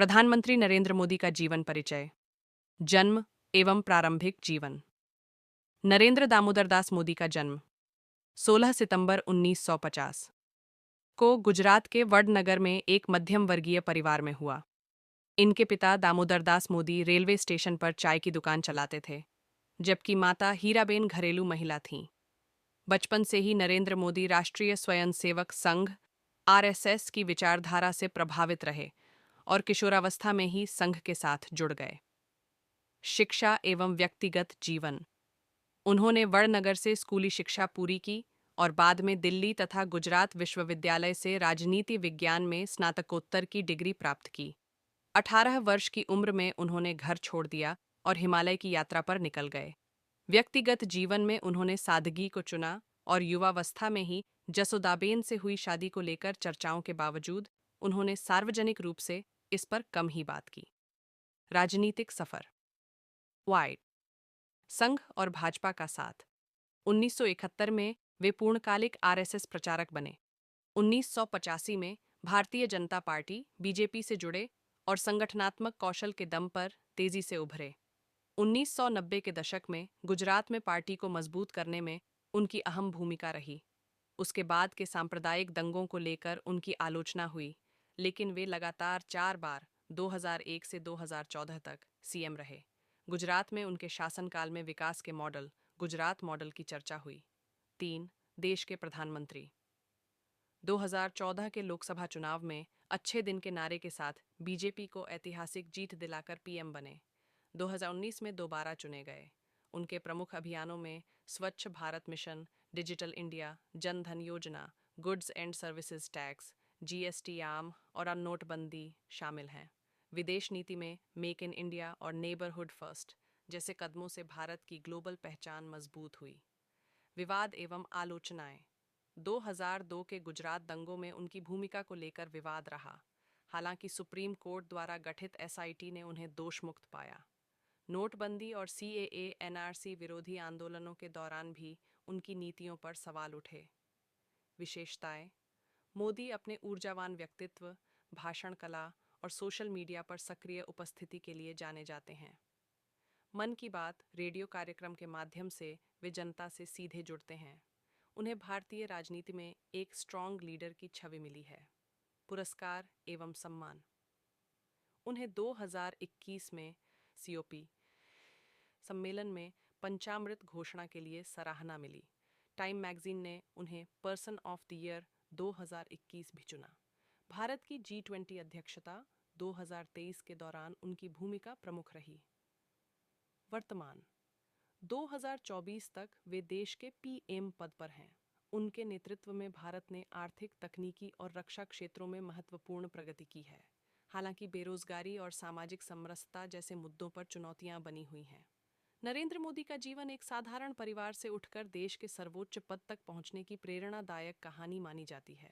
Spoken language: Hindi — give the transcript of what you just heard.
प्रधानमंत्री नरेंद्र मोदी का जीवन परिचय। जन्म एवं प्रारंभिक जीवन। नरेंद्र दामोदर दास मोदी का जन्म 16 सितंबर 1950 को गुजरात के वडनगर में एक मध्यम वर्गीय परिवार में हुआ। इनके पिता दामोदर दास मोदी रेलवे स्टेशन पर चाय की दुकान चलाते थे, जबकि माता हीराबेन घरेलू महिला थीं। बचपन से ही नरेंद्र मोदी राष्ट्रीय स्वयंसेवक संघ आरएसएस की विचारधारा से प्रभावित रहे और किशोरावस्था में ही संघ के साथ जुड़ गए। शिक्षा एवं व्यक्तिगत जीवन। उन्होंने वडनगर से स्कूली शिक्षा पूरी की और बाद में दिल्ली तथा गुजरात विश्वविद्यालय से राजनीति विज्ञान में स्नातकोत्तर की डिग्री प्राप्त की। 18 वर्ष की उम्र में उन्होंने घर छोड़ दिया और हिमालय की यात्रा पर निकल गए। व्यक्तिगत जीवन में उन्होंने सादगी को चुना और युवावस्था में ही जसोदाबेन से हुई शादी को लेकर चर्चाओं के बावजूद उन्होंने सार्वजनिक रूप से इस पर कम ही बात की। राजनीतिक सफर। वाइड संघ और भाजपा का साथ। 1971 में वे पूर्णकालिक आरएसएस प्रचारक बने। 1985 में भारतीय जनता पार्टी बीजेपी से जुड़े और संगठनात्मक कौशल के दम पर तेजी से उभरे। 1990 के दशक में गुजरात में पार्टी को मजबूत करने में उनकी अहम भूमिका रही। उसके बाद के सांप्रदायिक दंगों को लेकर उनकी आलोचना हुई, लेकिन वे लगातार 4 बार 2001 से 2014 तक सीएम रहे। गुजरात में उनके शासनकाल में विकास के मॉडल गुजरात मॉडल की चर्चा हुई। 3. देश के प्रधानमंत्री। 2014 के लोकसभा चुनाव में अच्छे दिन के नारे के साथ बीजेपी को ऐतिहासिक जीत दिलाकर पीएम बने। 2019 में दोबारा चुने गए। उनके प्रमुख अभियानों में स्वच्छ Bharat mission, digital India, Jan Dhan योजना, goods and services tax, GST आम और नोटबंदी शामिल हैं। विदेश नीति में मेक इन इंडिया और नेबरहुड फर्स्ट जैसे कदमों से भारत की ग्लोबल पहचान मजबूत हुई। विवाद एवं आलोचनाएं। 2002 के गुजरात दंगों में उनकी भूमिका को लेकर विवाद रहा। हालांकि सुप्रीम कोर्ट द्वारा गठित एसआईटी ने उन्हें दोषमुक्त पाया। नोटबंदी और सीएए एनआरसी विरोधी आंदोलनों के दौरान भी उनकी नीतियों पर सवाल उठे। विशेषताएं। मोदी अपने ऊर्जावान व्यक्तित्व, भाषण कला और सोशल मीडिया पर सक्रिय उपस्थिति के लिए जाने जाते हैं। मन की बात रेडियो कार्यक्रम के माध्यम से वे जनता से सीधे जुड़ते हैं। उन्हें भारतीय राजनीति में एक स्ट्रॉन्ग लीडर की छवि मिली है। पुरस्कार एवं सम्मान। उन्हें 2021 में सीओपी सम्मेलन में पंचामृत घोषणा के लिए सराहना मिली। टाइम मैगजीन ने उन्हें पर्सन ऑफ द ईयर 2021 भी चुना। भारत की G20 अध्यक्षता 2023 के दौरान उनकी भूमिका प्रमुख रही। वर्तमान 2024 तक वे देश के पीएम पद पर हैं। उनके नेतृत्व में भारत ने आर्थिक, तकनीकी और रक्षा क्षेत्रों में महत्वपूर्ण प्रगति की है। हालांकि बेरोजगारी और सामाजिक समरसता जैसे मुद्दों पर चुनौतियां बनी हुई हैं। नरेंद्र मोदी का जीवन एक साधारण परिवार से उठकर देश के सर्वोच्च पद तक पहुंचने की प्रेरणादायक कहानी मानी जाती है।